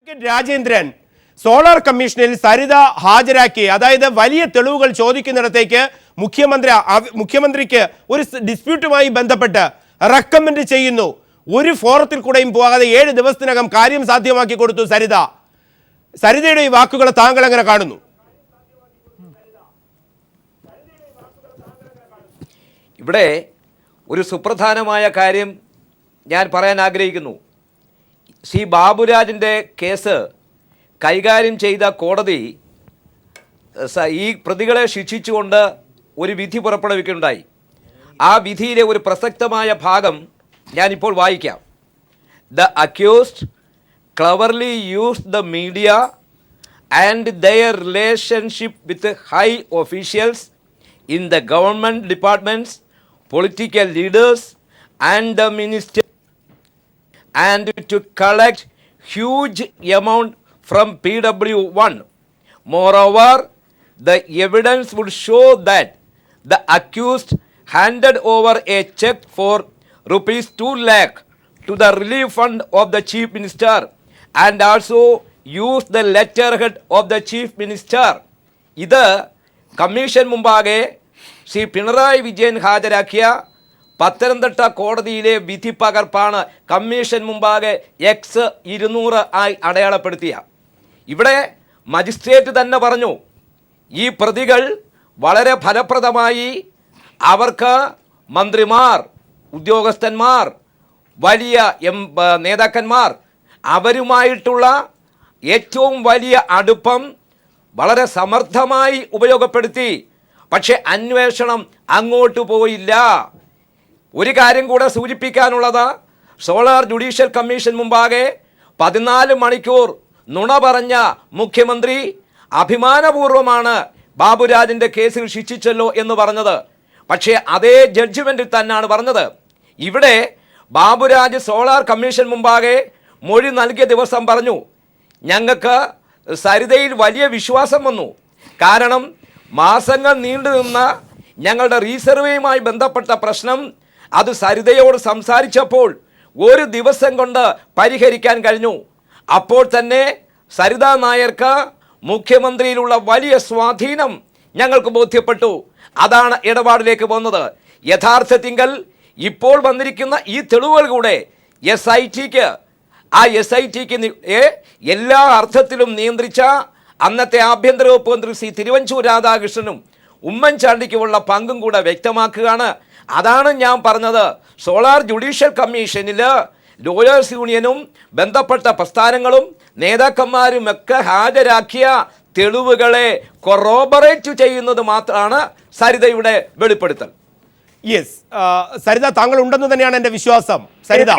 Rajendran solar കമ്മീഷനിൽ സരിത ഹാജരാക്കി, അതായത് വലിയ തെളിവുകൾ ചോദിക്കുന്നിടത്തേക്ക് മുഖ്യമന്ത്രിക്ക് ഒരു ഡിസ്പ്യൂട്ടുമായി ബന്ധപ്പെട്ട് റെക്കമെൻഡ് ചെയ്യുന്നു. ഒരു ഫോറത്തിൽ കൂടെയും പോകാതെ 7 ദിവസത്തിനകം കാര്യം സാധ്യമാക്കി കൊടുത്തു സരിത. സരിതയുടെ ഈ വാക്കുകൾ താങ്കൾ എങ്ങനെ കാണുന്നു? ഇവിടെ ഒരു സുപ്രധാനമായ കാര്യം ഞാൻ പറയാൻ ആഗ്രഹിക്കുന്നു. ശ്രീ ബാബുരാജിൻ്റെ കേസ് കൈകാര്യം ചെയ്ത കോടതി ഈ പ്രതികളെ ശിക്ഷിച്ചുകൊണ്ട് ഒരു വിധി പുറപ്പെടുവിക്കുകയുണ്ടായി. ആ വിധിയിലെ ഒരു പ്രസക്തമായ ഭാഗം ഞാനിപ്പോൾ വായിക്കാം. The accused cleverly used the media and their relationship with high officials in the government departments, political leaders and the minister, and to collect huge amount from PW1. Moreover, the evidence would show that the accused handed over a check for rupees 2 lakh to the relief fund of the chief minister and also used the letterhead of the chief minister. ഇത് commission മുമ്പാകെ ശ്രീ പിണറായി വിജയൻ ഹാജരാക്കിയ പത്തനംതിട്ട കോടതിയിലെ വിധി പകർപ്പാണ് commission മുമ്പാകെ X200 ആയി അടയാളപ്പെടുത്തിയ. ഇവിടെ magistrate തന്നെ പറഞ്ഞു, ഈ പ്രതികൾ വളരെ ഫലപ്രദമായി അവർക്ക് മന്ത്രിമാർ, ഉദ്യോഗസ്ഥന്മാർ, വലിയ നേതാക്കന്മാർ അവരുമായിട്ടുള്ള ഏറ്റവും വലിയ അടുപ്പം വളരെ സമർത്ഥമായി ഉപയോഗപ്പെടുത്തി. പക്ഷെ അന്വേഷണം അങ്ങോട്ട് പോയില്ല. ഒരു കാര്യം കൂടെ സൂചിപ്പിക്കാനുള്ളത്, സോളാർ ജുഡീഷ്യൽ കമ്മീഷൻ മുമ്പാകെ 14 മണിക്കൂർ നുണ പറഞ്ഞ മുഖ്യമന്ത്രി അഭിമാനപൂർവ്വമാണ് ബാബുരാജിൻ്റെ കേസിൽ ശിക്ഷിച്ചല്ലോ എന്ന് പറഞ്ഞത്. പക്ഷേ അതേ ജഡ്ജ്മെൻറ്റിൽ തന്നെയാണ് പറഞ്ഞത്. ഇവിടെ ബാബുരാജ് സോളാർ കമ്മീഷൻ മുമ്പാകെ മൊഴി നൽകിയ ദിവസം പറഞ്ഞു, ഞങ്ങൾക്ക് സരിതയിൽ വലിയ വിശ്വാസം വന്നു. കാരണം മാസങ്ങൾ നീണ്ടു നിന്ന ഞങ്ങളുടെ റീസർവേയുമായി ബന്ധപ്പെട്ട പ്രശ്നം അത് സരിതയോട് സംസാരിച്ചപ്പോൾ ഒരു ദിവസം കൊണ്ട് പരിഹരിക്കാൻ കഴിഞ്ഞു. അപ്പോൾ തന്നെ സരിതാ നായർക്ക് മുഖ്യമന്ത്രിയിലുള്ള വലിയ സ്വാധീനം ഞങ്ങൾക്ക് ബോധ്യപ്പെട്ടു. അതാണ് ഇടപാടിലേക്ക് പോകുന്നത്. യഥാർത്ഥത്തിങ്കൽ ഇപ്പോൾ വന്നിരിക്കുന്ന ഈ തെളിവുകൾ കൂടെ SITക്ക് എല്ലാ അർത്ഥത്തിലും നിയന്ത്രിച്ച അന്നത്തെ ആഭ്യന്തര വകുപ്പ് മന്ത്രി ശ്രീ തിരുവഞ്ചൂർ രാധാകൃഷ്ണനും ഉമ്മൻചാണ്ടിക്കുമുള്ള പങ്കും കൂടെ വ്യക്തമാക്കുകയാണ്. അതാണ് ഞാൻ പറഞ്ഞത്. സോളാർ ജുഡീഷ്യൽ കമ്മീഷനിൽ ലോയേഴ്സ് യൂണിയനും ബന്ധപ്പെട്ട പ്രസ്ഥാനങ്ങളും നേതാക്കന്മാരും ഒക്കെ ഹാജരാക്കിയ തെളിവുകളെ കൊറോബറേറ്റ് ചെയ്യുന്നത് മാത്രമാണ് സരിതയുടെ വെളിപ്പെടുത്തൽ. യെസ്, സരിത താങ്കൾ ഉണ്ടെന്ന് തന്നെയാണ് എൻ്റെ വിശ്വാസം. സരിത,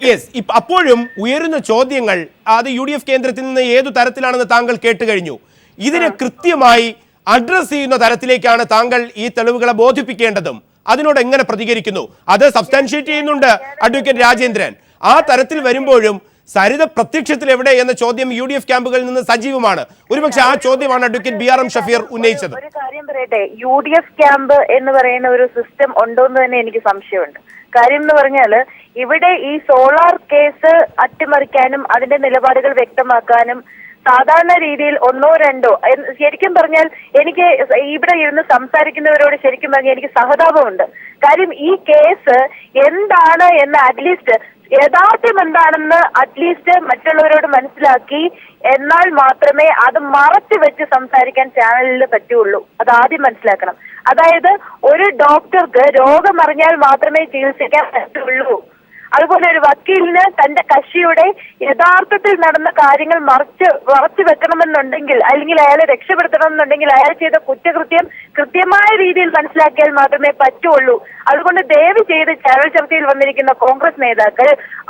യെസ്, അപ്പോഴും ഉയരുന്ന ചോദ്യങ്ങൾ അത് UDF കേന്ദ്രത്തിൽ നിന്ന് ഏതു തരത്തിലാണെന്ന് താങ്കൾ കേട്ട് കഴിഞ്ഞു. ഇതിനെ കൃത്യമായി അഡ്രസ് ചെയ്യുന്ന തരത്തിലേക്കാണ് താങ്കൾ ഈ തെളിവുകളെ ബോധിപ്പിക്കേണ്ടതും. അതിനോട് എങ്ങനെ പ്രതികരിക്കുന്നു? അത് സബ്സ്റ്റാൻഷിയേറ്റ് ചെയ്യുന്നുണ്ട് അഡ്വക്കേറ്റ് രാജേന്ദ്രൻ. ആ തരത്തിൽ വരുമ്പോഴും സരിത പ്രത്യക്ഷത്തിൽ എവിടെ എന്ന ചോദ്യം UDF ക്യാമ്പുകളിൽ നിന്ന് സജീവമാണ്. ഒരുപക്ഷെ ആ ചോദ്യമാണ് അഡ്വക്കേറ്റ് BRM ഷഫീർ ഉന്നയിച്ചത്. ഒരു കാര്യം പറയട്ടെ, UDF ക്യാമ്പ് എന്ന് പറയുന്ന ഒരു സിസ്റ്റം ഉണ്ടോ എന്ന് തന്നെ എനിക്ക് സംശയമുണ്ട്. കാര്യം എന്ന് പറഞ്ഞാല് ഇവിടെ ഈ സോളാർ കേസ് അട്ടിമറിക്കാനും അതിന്റെ നിലപാടുകൾ വ്യക്തമാക്കാനും സാധാരണ രീതിയിൽ 1 or 2 ശരിക്കും പറഞ്ഞാൽ എനിക്ക് ഇവിടെ ഇരുന്ന് സംസാരിക്കുന്നവരോട് ശരിക്കും പറഞ്ഞാൽ എനിക്ക് സഹതാപമുണ്ട്. കാര്യം ഈ കേസ് എന്താണ് എന്ന് അറ്റ്ലീസ്റ്റ് യഥാർത്ഥം എന്താണെന്ന് അറ്റ്ലീസ്റ്റ് മറ്റുള്ളവരോട് മനസ്സിലാക്കി എന്നാൽ മാത്രമേ അത് മറച്ചു വെച്ച് സംസാരിക്കാൻ ചാനലിൽ പറ്റുള്ളൂ. അത് ആദ്യം മനസ്സിലാക്കണം. അതായത് ഒരു ഡോക്ടർക്ക് രോഗമറിഞ്ഞാൽ മാത്രമേ ചികിത്സിക്കാൻ പറ്റുള്ളൂ. അതുപോലെ ഒരു വക്കീലിന് തന്റെ കക്ഷിയുടെ യഥാർത്ഥത്തിൽ നടന്ന കാര്യങ്ങൾ മറച്ചു വെക്കണമെന്നുണ്ടെങ്കിൽ, അല്ലെങ്കിൽ അയാളെ രക്ഷപ്പെടുത്തണമെന്നുണ്ടെങ്കിൽ അയാൾ ചെയ്ത കുറ്റകൃത്യം കൃത്യമായ രീതിയിൽ മനസ്സിലാക്കിയാൽ മാത്രമേ പറ്റുള്ളൂ. അതുകൊണ്ട് ദയവ് ചെയ്ത് ചാനൽ ചർച്ചയിൽ വന്നിരിക്കുന്ന കോൺഗ്രസ് നേതാക്കൾ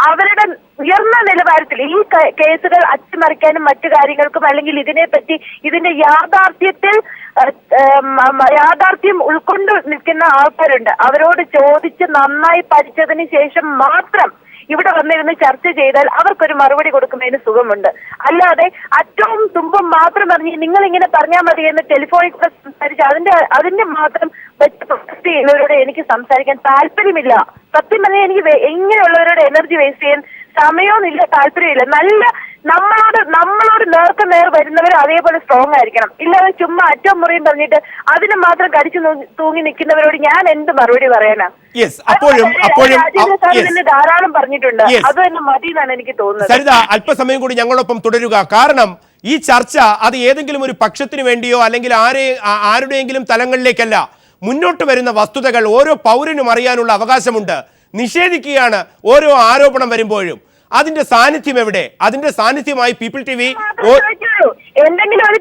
അവരുടെ ഉയർന്ന നിലവാരത്തിൽ ഈ കേസുകൾ അട്ടിമറിക്കാനും മറ്റു കാര്യങ്ങൾക്കും, അല്ലെങ്കിൽ ഇതിനെപ്പറ്റി ഇതിന്റെ യാഥാർത്ഥ്യം ഉൾക്കൊണ്ട് നിൽക്കുന്ന ആൾക്കാരുണ്ട്. അവരോട് ചോദിച്ച് നന്നായി പഠിച്ചതിന് ശേഷം മാത്രം ഇവിടെ വന്നിരുന്ന് ചർച്ച ചെയ്താൽ അവർക്കൊരു മറുപടി കൊടുക്കുന്നതിന് സുഖമുണ്ട്. അല്ലാതെ അറ്റവും തുമ്പും മാത്രം പറഞ്ഞ് നിങ്ങൾ ഇങ്ങനെ പറഞ്ഞാൽ മതി എന്ന് ടെലിഫോണിൽ കൂടെ സംസാരിച്ച് അതിന്റെ മാത്രം വെച്ച് പ്രൊട്ടക്ട് ചെയ്യുന്നവരോട് എനിക്ക് സംസാരിക്കാൻ താല്പര്യമില്ല. സത്യം പറഞ്ഞാൽ എനിക്ക് ഇങ്ങനെയുള്ളവരോട് എനർജി വേസ്റ്റ് ചെയ്യാൻ സമയവുമില്ല, താല്പര്യമില്ല. നല്ല നമ്മളോട് നേർക്ക് നേർ വരുന്നവർ അതേപോലെ സ്ട്രോങ് ആയിരിക്കണം. ഇല്ലാതെ ചുമ്മാ അറ്റവും മുറിയും പറഞ്ഞിട്ട് അതിന് മാത്രം കടിച്ചു തൂങ്ങി നിൽക്കുന്നവരോട് ഞാൻ എന്ത് മറുപടി പറയാനാ? രാജേന്ദ്ര സാർ തന്നെ ധാരാളം പറഞ്ഞിട്ടുണ്ട്. അത് തന്നെ മതി എന്നാണ് എനിക്ക് തോന്നുന്നത്. സരിത, അല്പസമയം കൂടി ഞങ്ങളൊപ്പം തുടരുക. കാരണം ഈ ചർച്ച അത് ഏതെങ്കിലും ഒരു പക്ഷത്തിന് വേണ്ടിയോ അല്ലെങ്കിൽ ആരുടെയെങ്കിലും തലങ്ങളിലേക്കല്ല. മുന്നോട്ട് വരുന്ന വസ്തുതകൾ ഓരോ പൗരനും അറിയാനുള്ള അവകാശമുണ്ട്. നിഷേധിക്കുകയാണ് ഓരോ ആരോപണം വരുമ്പോഴും. അതിന്റെ സാന്നിധ്യം എവിടെ? അതിന്റെ സാന്നിധ്യമായി പീപ്പിൾ ടി വി എന്തെങ്കിലും ഒരു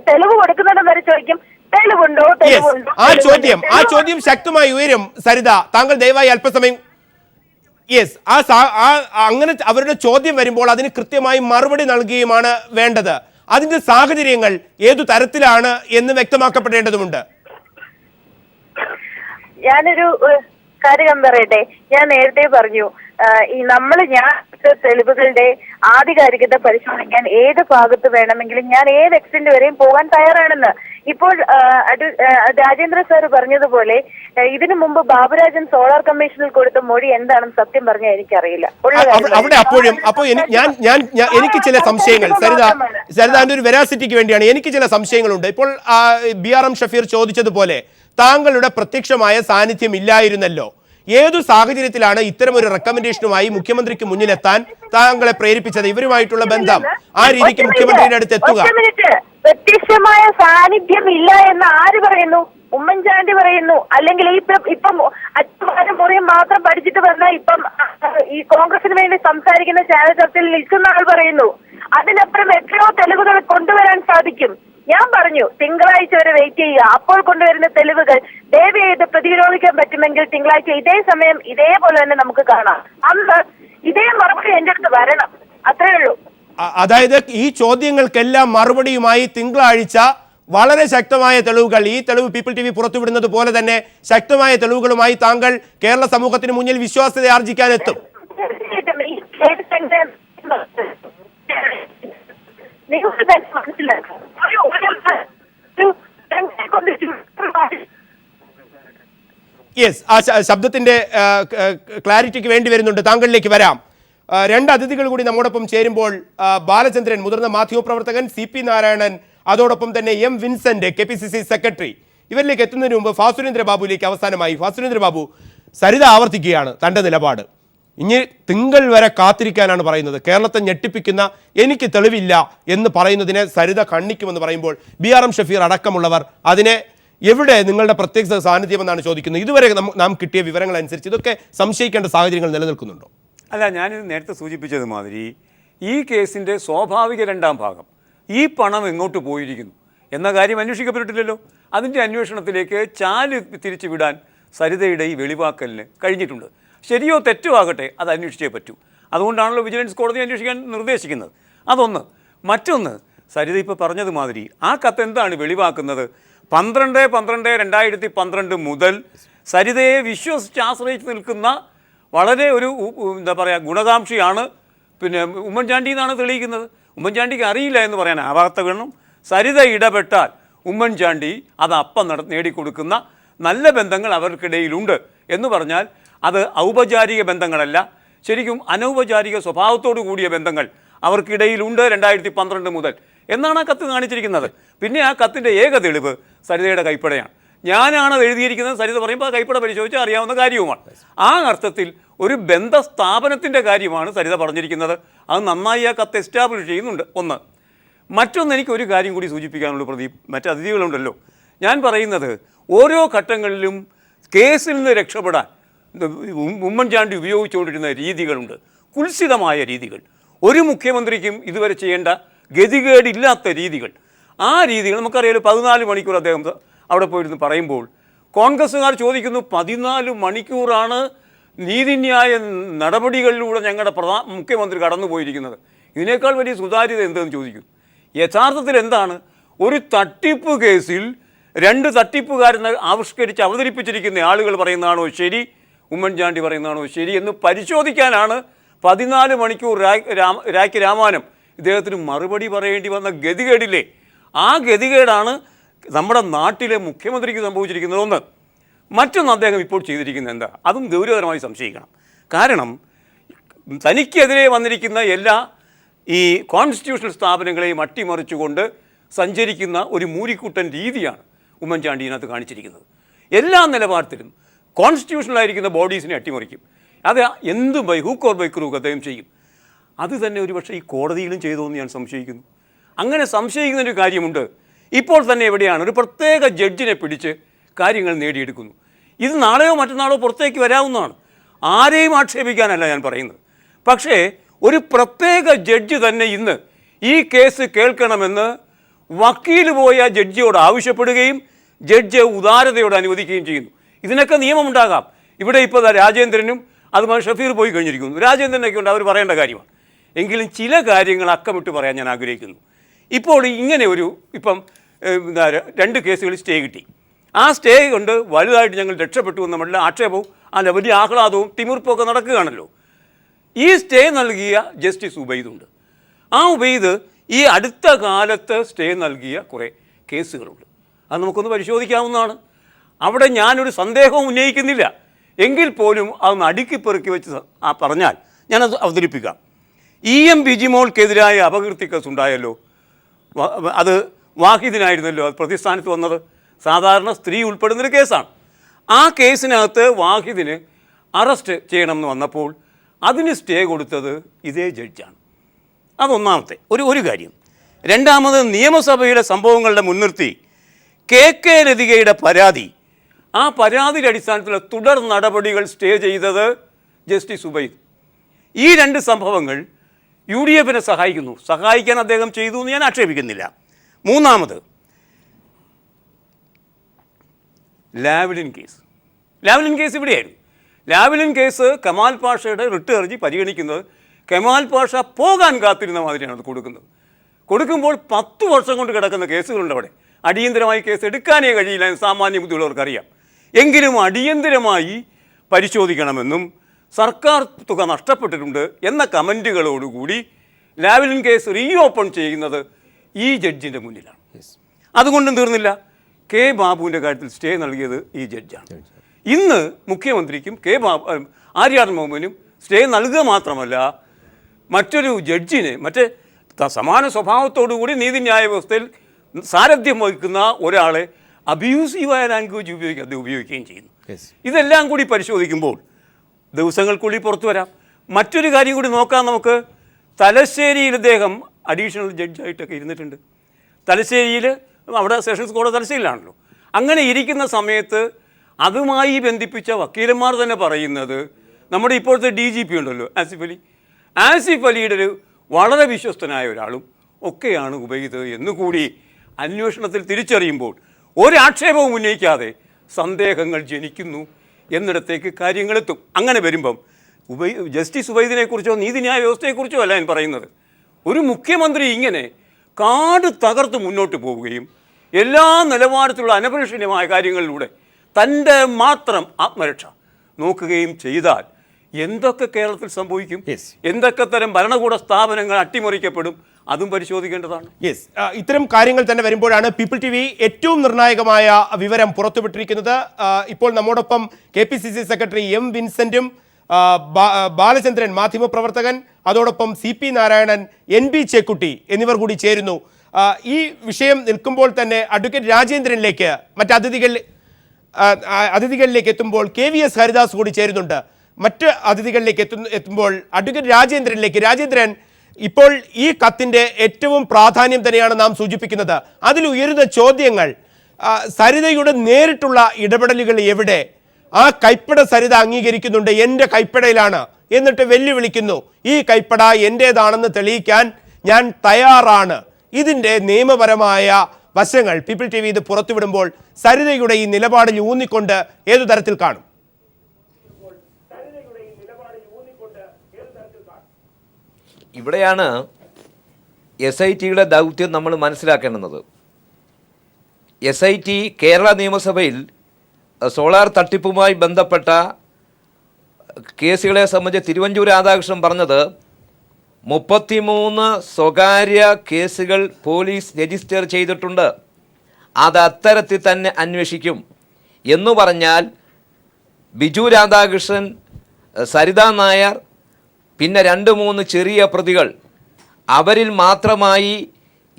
തെളിവ് കൊടുക്കുന്നിടം വരെ ചോദിക്കും, തെളിവുണ്ടോ? ആ ചോദ്യം ശക്തമായി ഉയരും. സരിത, താങ്കൾ ദയവായി അല്പസമയം അങ്ങനെ അവരുടെ ചോദ്യം വരുമ്പോൾ അതിന് കൃത്യമായി മറുപടി നൽകുകയുമാണ് വേണ്ടത്. അതിന്റെ സാഹചര്യങ്ങൾ ഏതു തരത്തിലാണ് എന്ന് വ്യക്തമാക്കപ്പെടേണ്ടതുമുണ്ട്. ഞാനൊരു കാര്യം പറയട്ടെ. ഞാൻ നേരത്തെ പറഞ്ഞു, ഞാൻ തെളിവുകളുടെ ആധികാരികത പരിശോധിക്കാൻ ഏത് ഭാഗത്ത് വേണമെങ്കിലും ഞാൻ ഏത് എക്സ്റ്റന്റ് വരെയും പോകാൻ തയ്യാറാണെന്ന്. ഇപ്പോൾ രാജേന്ദ്ര സാർ പറഞ്ഞതുപോലെ ഇതിനു മുമ്പ് ബാബുരാജൻ സോളാർ കമ്മീഷനിൽ കൊടുത്ത മൊഴി എന്താണെന്ന് സത്യം പറഞ്ഞാൽ എനിക്കറിയില്ല. എനിക്ക് ചില സംശയങ്ങൾ, സരിതാന്റെ ഒരു വെരാസിറ്റിക്ക് വേണ്ടിയാണ്, എനിക്ക് ചില സംശയങ്ങളുണ്ട്. ഇപ്പോൾ BRM ഷഫീർ ചോദിച്ചതുപോലെ താങ്കളുടെ പ്രത്യക്ഷമായ സാന്നിധ്യം ഇല്ലായിരുന്നല്ലോ. ഏതു സാഹചര്യത്തിലാണ് ഇത്തരമൊരു റെക്കമെൻഡേഷനുമായി മുഖ്യമന്ത്രിക്ക് മുന്നിലെത്താൻ താങ്കളെ പ്രേരിപ്പിച്ചത്? ഇവരുമായിട്ടുള്ള ബന്ധം ആ രീതിക്ക് മുഖ്യമന്ത്രിയുടെ അടുത്ത് എത്തുക. പ്രത്യക്ഷമായ സാന്നിധ്യം ഇല്ല എന്ന് ആര് പറയുന്നു? ഉമ്മൻചാണ്ടി പറയുന്നു. അല്ലെങ്കിൽ ഇപ്പം അച്ഛനും മുറിയും മാത്രം പഠിച്ചിട്ട് വന്ന ഇപ്പം ഈ കോൺഗ്രസിന് വേണ്ടി സംസാരിക്കുന്ന ചാനൽ ചർച്ചയിൽ നിൽക്കുന്ന ആൾ പറയുന്നു. അതിനപ്പുറം എത്രയോ തെളിവുകൾ കൊണ്ടുവരാൻ സാധിക്കും. ഞാൻ പറഞ്ഞു തിങ്കളാഴ്ച വരെ വെയിറ്റ് ചെയ്യുക. അപ്പോൾ കൊണ്ടുവരുന്ന തെളിവുകൾ ദയവ് ചെയ്ത് പ്രതിരോധിക്കാൻ പറ്റുമെങ്കിൽ തിങ്കളാഴ്ച ഇതേ സമയം ഇതേപോലെ തന്നെ നമുക്ക് കാണാം. അന്ന് ഇതേ മറുപടി എന്റെ അടുത്ത് വരണം. അത്രേ ഉള്ളൂ. അതായത് ഈ ചോദ്യങ്ങൾക്കെല്ലാം മറുപടിയുമായി തിങ്കളാഴ്ച വളരെ ശക്തമായ തെളിവുകൾ, ഈ തെളിവ് പീപ്പിൾ ടി വി പുറത്തുവിടുന്നത് പോലെ തന്നെ ശക്തമായ തെളിവുകളുമായി താങ്കൾ കേരള സമൂഹത്തിന് മുന്നിൽ വിശ്വാസ്യത ആർജിക്കാൻ എത്തും. ആ ശബ്ദത്തിന്റെ ക്ലാരിറ്റിക്ക് വേണ്ടി വരുന്നുണ്ട്. താങ്കളിലേക്ക് വരാം. രണ്ട് അതിഥികൾ കൂടി നമ്മോടൊപ്പം ചേരുമ്പോൾ ബാലചന്ദ്രൻ, മുതിർന്ന മാധ്യമപ്രവർത്തകൻ, CP നാരായണൻ, അതോടൊപ്പം തന്നെ M വിൻസെന്റ്, KPCC സെക്രട്ടറി. ഇവരിലേക്ക് എത്തുന്നതിന് മുമ്പ് ഫാസുരേന്ദ്ര ബാബുവിലേക്ക് അവസാനമായി. ഫാസുരേന്ദ്ര ബാബു, സരിത ആവർത്തിക്കുകയാണ് തന്റെ നിലപാട്. ഇനി തിങ്കൾ വരെ കാത്തിരിക്കാനാണ് പറയുന്നത്. കേരളത്തെ ഞെട്ടിപ്പിക്കുന്ന എനിക്ക് തെളിവില്ല എന്ന് പറയുന്നതിനെ സരിത ഖണ്ഡിക്കുമെന്ന് പറയുമ്പോൾ BRM ഷഫീർ അടക്കമുള്ളവർ അതിനെ എവിടെ നിങ്ങളുടെ പ്രത്യേക സാന്നിധ്യമെന്നാണ് ചോദിക്കുന്നത്. ഇതുവരെ നാം കിട്ടിയ വിവരങ്ങൾ അനുസരിച്ച് ഇതൊക്കെ സംശയിക്കേണ്ട സാഹചര്യങ്ങൾ നിലനിൽക്കുന്നുണ്ടോ? അല്ല, ഞാനിത് നേരത്തെ സൂചിപ്പിച്ചത് മാതിരി ഈ കേസിൻ്റെ സ്വാഭാവിക രണ്ടാം ഭാഗം, ഈ പണം എങ്ങോട്ട് പോയിരിക്കുന്നു എന്ന കാര്യം അന്വേഷിക്കപ്പെട്ടിട്ടില്ലല്ലോ. അതിൻ്റെ അന്വേഷണത്തിലേക്ക് ചാല് തിരിച്ചു വിടാൻ സരിതയുടെ ഈ വെളിവാക്കലിന് കഴിഞ്ഞിട്ടുണ്ട്. ശരിയോ തെറ്റോ ആകട്ടെ, അത് അന്വേഷിച്ചേ പറ്റൂ. അതുകൊണ്ടാണല്ലോ വിജിലൻസ് കോടതി അന്വേഷിക്കാൻ നിർദ്ദേശിക്കുന്നത്. അതൊന്ന്. മറ്റൊന്ന്, സരിത ഇപ്പോൾ പറഞ്ഞതുമാതിരി ആ കത്ത് എന്താണ് വെളിവാക്കുന്നത്? 12/12/2012 മുതൽ സരിതയെ വിശ്വസിച്ച് ആശ്രയിച്ച് നിൽക്കുന്ന വളരെ ഒരു എന്താ പറയുക ഗുണകാംക്ഷിയാണ് ഉമ്മൻചാണ്ടി എന്നാണ് തെളിയിക്കുന്നത്. ഉമ്മൻചാണ്ടിക്ക് അറിയില്ല എന്ന് പറയാനാവാത്ത വേണം. സരിത ഇടപെട്ടാൽ ഉമ്മൻചാണ്ടി അത് അപ്പം നേടിക്കൊടുക്കുന്ന നല്ല ബന്ധങ്ങൾ അവർക്കിടയിലുണ്ട് എന്ന് പറഞ്ഞാൽ അത് ഔപചാരിക ബന്ധങ്ങളല്ല, ശരിക്കും അനൗപചാരിക സ്വഭാവത്തോടു കൂടിയ ബന്ധങ്ങൾ അവർക്കിടയിലുണ്ട് 2012 മുതൽ എന്നാണ് ആ കത്ത് കാണിച്ചിരിക്കുന്നത്. പിന്നെ ആ കത്തിൻ്റെ ഏക തെളിവ് സരിതയുടെ കൈപ്പടയാണ്. ഞാനാണത് എഴുതിയിരിക്കുന്നത്. സരിത പറയുമ്പോൾ ആ കൈപ്പട പരിശോധിച്ചാൽ അറിയാവുന്ന കാര്യവുമാണ്. ആ അർത്ഥത്തിൽ ഒരു ബന്ധസ്ഥാപനത്തിൻ്റെ കാര്യമാണ് സരിത പറഞ്ഞിരിക്കുന്നത്. അത് നന്നായി ആ കത്ത് എസ്റ്റാബ്ലിഷ് ചെയ്യുന്നുണ്ട്. ഒന്ന്. മറ്റൊന്ന്, എനിക്കൊരു കാര്യം കൂടി സൂചിപ്പിക്കാനുള്ള പ്രദീപ്, മറ്റ് അതിഥികളുണ്ടല്ലോ. ഞാൻ പറയുന്നത് ഓരോ ഘട്ടങ്ങളിലും കേസിൽ നിന്ന് രക്ഷപ്പെടാൻ ഉമ്മൻചാണ്ടി ഉപയോഗിച്ചുകൊണ്ടിരുന്ന രീതികളുണ്ട്, കുൽസിതമായ രീതികൾ. ഒരു മുഖ്യമന്ത്രിക്കും ഇതുവരെ ചെയ്യേണ്ട ഗതികേടില്ലാത്ത രീതികൾ. ആ രീതികൾ നമുക്കറിയാലോ. 14 മണിക്കൂർ അദ്ദേഹം അവിടെ പോയിരുന്ന് പറയുമ്പോൾ കോൺഗ്രസ്സുകാർ ചോദിക്കുന്നു, 14 മണിക്കൂറാണ് നീതിന്യായ നടപടികളിലൂടെ ഞങ്ങളുടെ മുഖ്യമന്ത്രി കടന്നുപോയിരിക്കുന്നത്. ഇതിനേക്കാൾ വലിയ സുതാര്യത എന്തെന്ന് ചോദിക്കും. യഥാർത്ഥത്തിൽ എന്താണ്? ഒരു തട്ടിപ്പ് കേസിൽ 2 തട്ടിപ്പുകാരനെ ആവിഷ്കരിച്ച് അവതരിപ്പിച്ചിരിക്കുന്ന ആളുകൾ പറയുന്നതാണോ ശരി, ഉമ്മൻചാണ്ടി പറയുന്നതാണോ ശരി എന്ന് പരിശോധിക്കാനാണ് 14 മണിക്കൂർ രാഖി രാമാനം ഇദ്ദേഹത്തിന് മറുപടി പറയേണ്ടി വന്ന ഗതികേടില്ലേ? ആ ഗതികേടാണ് നമ്മുടെ നാട്ടിലെ മുഖ്യമന്ത്രിക്ക് സംഭവിച്ചിരിക്കുന്നത്. ഒന്ന്. മറ്റൊന്ന്, അദ്ദേഹം ഇപ്പോൾ ചെയ്തിരിക്കുന്നത് എന്താ? അതും ഗൗരവകരമായി സംശയിക്കണം. കാരണം തനിക്കെതിരെ വന്നിരിക്കുന്ന എല്ലാ ഈ കോൺസ്റ്റിറ്റ്യൂഷണൽ സ്ഥാപനങ്ങളെയും അട്ടിമറിച്ചുകൊണ്ട് സഞ്ചരിക്കുന്ന ഒരു മൂരിക്കുട്ടൻ രീതിയാണ് ഉമ്മൻചാണ്ടി ഇതിനകത്ത് കാണിച്ചിരിക്കുന്നത്. എല്ലാ നിലപാടത്തിലും കോൺസ്റ്റിറ്റ്യൂഷണലായിരിക്കുന്ന ബോഡീസിനെ അട്ടിമറിക്കും. അത് എന്തും ഹൂക്ക് ഓർ ബൈ ക്രൂക്ക് അദ്ദേഹം ചെയ്യും. അത് തന്നെ ഒരുപക്ഷെ ഈ കോടതിയിലും ചെയ്തോന്ന് ഞാൻ സംശയിക്കുന്നു. അങ്ങനെ സംശയിക്കുന്നൊരു കാര്യമുണ്ട്. ഇപ്പോൾ തന്നെ എവിടെയാണ് ഒരു പ്രത്യേക ജഡ്ജിനെ പിടിച്ച് കാര്യങ്ങൾ നേടിയെടുക്കുന്നു. ഇത് നാളെയോ മറ്റന്നാളോ പുറത്തേക്ക് വരാവുന്നതാണ്. ആരെയും ആക്ഷേപിക്കാനല്ല ഞാൻ പറയുന്നത്. പക്ഷേ ഒരു പ്രത്യേക ജഡ്ജി തന്നെ ഇന്ന് ഈ കേസ് കേൾക്കണമെന്ന് വക്കീൽ പോയ ജഡ്ജിയോട് ആവശ്യപ്പെടുകയും ജഡ്ജ് ഉദാരതയോട് അനുവദിക്കുകയും ചെയ്യുന്നു. ഇതിനൊക്കെ നിയമമുണ്ടാകാം. ഇവിടെ ഇപ്പോൾ രാജേന്ദ്രനും അതുമായി ഷഫീർ പോയി കഴിഞ്ഞിരിക്കുന്നു. രാജേന്ദ്രനൊക്കെ ഉണ്ട്, അവർ പറയേണ്ട കാര്യമാണ്. എങ്കിലും ചില കാര്യങ്ങൾ അക്കമിട്ട് പറയാൻ ഞാൻ ആഗ്രഹിക്കുന്നു. ഇപ്പോൾ ഇങ്ങനെ ഇപ്പം 2 കേസുകളിൽ സ്റ്റേ കിട്ടി. ആ സ്റ്റേ കൊണ്ട് വലുതായിട്ട് ഞങ്ങൾ രക്ഷപ്പെട്ടു എന്ന് നമ്മളുടെ ആക്ഷേപവും അല്ല വലിയ ആഹ്ലാദവും തിമിർപ്പൊക്കെ നടക്കുകയാണല്ലോ. ഈ സ്റ്റേ നൽകിയ ജസ്റ്റിസ് ഉബൈദുണ്ട്. ആ ഉബൈദ് ഈ അടുത്ത കാലത്ത് സ്റ്റേ നൽകിയ കുറേ കേസുകളുണ്ട്. അത് നമുക്കൊന്ന് പരിശോധിക്കാവുന്നതാണ്. അവിടെ ഞാനൊരു സന്ദേഹവും ഉന്നയിക്കുന്നില്ല. എങ്കിൽ പോലും അതൊന്ന് അടുക്കിപ്പെറുക്കി വെച്ച് പറഞ്ഞാൽ ഞാനത് അവതരിപ്പിക്കാം. EM ബിജിമോൾക്കെതിരായ അപകീർത്തി കേസ് ഉണ്ടായല്ലോ. അത് വാഹിദിനായിരുന്നല്ലോ അത് പ്രതിസ്ഥാനത്ത് വന്നത്. സാധാരണ സ്ത്രീ ഉൾപ്പെടുന്നൊരു കേസാണ്. ആ കേസിനകത്ത് വാഹിദിന് അറസ്റ്റ് ചെയ്യണമെന്ന് വന്നപ്പോൾ അതിന് സ്റ്റേ കൊടുത്തത് ഇതേ ജഡ്ജാണ്. അതൊന്നാമത്തെ ഒരു കാര്യം. രണ്ടാമത് നിയമസഭയിലെ സംഭവങ്ങളുടെ മുൻനിർത്തി KK ലതികയുടെ പരാതി, ആ പരാതിയുടെ അടിസ്ഥാനത്തിലുള്ള തുടർ നടപടികൾ സ്റ്റേ ചെയ്തത് ജസ്റ്റിസ് ഉബൈദ്. ഈ 2 സംഭവങ്ങൾ UDF സഹായിക്കാൻ അദ്ദേഹം ചെയ്തു എന്ന് ഞാൻ ആക്ഷേപിക്കുന്നില്ല. മൂന്നാമത് ലാവ്ലിൻ കേസ് ഇവിടെയായിരുന്നു. ലാവ്ലിൻ കേസ് കമാൽ പാഷയുടെ റിട്ട് ഹർജി പരിഗണിക്കുന്നത് കമാൽ പാഷ പോകാൻ കാത്തിരുന്ന മാതിരിയാണ് അത് കൊടുക്കുമ്പോൾ 10 വർഷം കൊണ്ട് കിടക്കുന്ന കേസുകളുണ്ട്. അവിടെ അടിയന്തരമായി കേസ് എടുക്കാനേ കഴിയില്ല എന്ന് സാമാന്യ ബുദ്ധിയുള്ളവർക്കറിയാം. എങ്കിലും അടിയന്തരമായി പരിശോധിക്കണമെന്നും സർക്കാർ തുക നഷ്ടപ്പെട്ടിട്ടുണ്ട് എന്ന കമൻറ്റുകളോടുകൂടി ലാവ്ലിൻ കേസ് റീഓപ്പൺ ചെയ്യുന്നത് ഈ ജഡ്ജിൻ്റെ മുന്നിലാണ്. അതുകൊണ്ടും തീർന്നില്ല. K ബാബുവിൻ്റെ കാര്യത്തിൽ സ്റ്റേ നൽകിയത് ഈ ജഡ്ജാണ്. ഇന്ന് മുഖ്യമന്ത്രിക്കും ആര്യാടൻ മുഹമ്മദിനും സ്റ്റേ നൽകുക മാത്രമല്ല, മറ്റൊരു ജഡ്ജിനെ സമാന സ്വഭാവത്തോടുകൂടി നീതിന്യായ വ്യവസ്ഥയിൽ സാരഥ്യം വഹിക്കുന്ന ഒരാളെ അബ്യൂസീവായ ലാംഗ്വേജ് ഉപയോഗിക്കുകയും ചെയ്യുന്നു. ഇതെല്ലാം കൂടി പരിശോധിക്കുമ്പോൾ ദിവസങ്ങൾക്കുള്ളിൽ പുറത്തു വരാം. മറ്റൊരു കാര്യം കൂടി നോക്കാം നമുക്ക്. തലശ്ശേരിയിൽ അദ്ദേഹം അഡീഷണൽ ജഡ്ജായിട്ടൊക്കെ ഇരുന്നിട്ടുണ്ട്. തലശ്ശേരിയിൽ അവിടെ സെഷൻസ് കോടതി തലശ്ശേരിയിലാണല്ലോ. അങ്ങനെ ഇരിക്കുന്ന സമയത്ത് അതുമായി ബന്ധിപ്പിച്ച വക്കീലന്മാർ തന്നെ പറയുന്നത് നമ്മുടെ ഇപ്പോഴത്തെ DGP ഉണ്ടല്ലോ ആസിഫ് അലിയുടെ ഒരു വളരെ വിശ്വസ്തനായ ഒരാളും ഒക്കെയാണ് ഉബൈദ് എന്നുകൂടി അന്വേഷണത്തിൽ തിരിച്ചറിയുമ്പോൾ ഒരാക്ഷേപവും ഉന്നയിക്കാതെ സന്ദേഹങ്ങൾ ജനിക്കുന്നു എന്നിടത്തേക്ക് കാര്യങ്ങളെത്തും. അങ്ങനെ വരുമ്പം ജസ്റ്റിസ് ഉബൈദിനെക്കുറിച്ചോ നീതിന്യായ വ്യവസ്ഥയെക്കുറിച്ചോ അല്ല ഞാൻ പറയുന്നത്. ഒരു മുഖ്യമന്ത്രി ഇങ്ങനെ കാട് തകർത്ത് മുന്നോട്ട് പോവുകയും എല്ലാ നിലവാരത്തിലുള്ള അനഭിലഷണീയമായ കാര്യങ്ങളിലൂടെ തൻ്റെ മാത്രം ആത്മരക്ഷ നോക്കുകയും ചെയ്താൽ എന്തൊക്കെ കേരളത്തിൽ സംഭവിക്കും, എന്തൊക്കെ തരം ഭരണകൂട സ്ഥാപനങ്ങൾ അട്ടിമറിക്കപ്പെടും, അതും പരിശോധിക്കേണ്ടതാണ്. ഇത്തരം കാര്യങ്ങൾ തന്നെ വരുമ്പോഴാണ് പീപ്പിൾ TV ഏറ്റവും നിർണായകമായ വിവരം പുറത്തുവിട്ടിരിക്കുന്നത്. ഇപ്പോൾ നമ്മോടൊപ്പം KPCC സെക്രട്ടറി M വിൻസെന്റും ബാലചന്ദ്രൻ മാധ്യമപ്രവർത്തകൻ, അതോടൊപ്പം CP നാരായണൻ, NB ചേക്കുട്ടി എന്നിവർ കൂടി ചേരുന്നു. ഈ വിഷയം നിൽക്കുമ്പോൾ തന്നെ അഡ്വക്കേറ്റ് രാജേന്ദ്രനിലേക്ക് അതിഥികളിലേക്ക് എത്തുമ്പോൾ KVS ഹരിദാസ് കൂടി ചേരുന്നുണ്ട്. മറ്റ് അതിഥികളിലേക്ക് എത്തുമ്പോൾ അഡ്വക്കേറ്റ് രാജേന്ദ്രനിലേക്ക്. രാജേന്ദ്രൻ, ഇപ്പോൾ ഈ കത്തിൻ്റെ ഏറ്റവും പ്രാധാന്യം തന്നെയാണ് നാം സൂചിപ്പിക്കുന്നത്. അതിൽ ഉയരുന്ന ചോദ്യങ്ങൾ, സരിതയുടെ നേരിട്ടുള്ള ഇടപെടലുകൾ എവിടെ? ആ കൈപ്പട സരിത അംഗീകരിക്കുന്നുണ്ട്, എൻ്റെ കൈപ്പടയിലാണ്, എന്നിട്ട് വെല്ലുവിളിക്കുന്നു, ഈ കൈപ്പട എൻ്റേതാണെന്ന് തെളിയിക്കാൻ ഞാൻ തയ്യാറാണ്. ഇതിൻ്റെ നിയമപരമായ വശങ്ങൾ പീപ്പിൾ TV ഇത് പുറത്തുവിടുമ്പോൾ സരിതയുടെ ഈ നിലപാടിൽ ഊന്നിക്കൊണ്ട് ഏതു തരത്തിൽ കാണും? ഇവിടെയാണ് SITയുടെ ദൗത്യം നമ്മൾ മനസ്സിലാക്കേണ്ടുന്നത്. SIT കേരള നിയമസഭയിൽ സോളാർ തട്ടിപ്പുമായി ബന്ധപ്പെട്ട കേസുകളെ സംബന്ധിച്ച് തിരുവഞ്ചൂർ രാധാകൃഷ്ണൻ പറഞ്ഞത് 33 സ്വകാര്യ കേസുകൾ പോലീസ് രജിസ്റ്റർ ചെയ്തിട്ടുണ്ട്, അത് അത്തരത്തിൽ തന്നെ അന്വേഷിക്കും എന്നു പറഞ്ഞാൽ ബിജു രാധാകൃഷ്ണൻ, സരിത നായർ, പിന്നെ 2-3 ചെറിയ പ്രതികൾ, അവരിൽ മാത്രമായി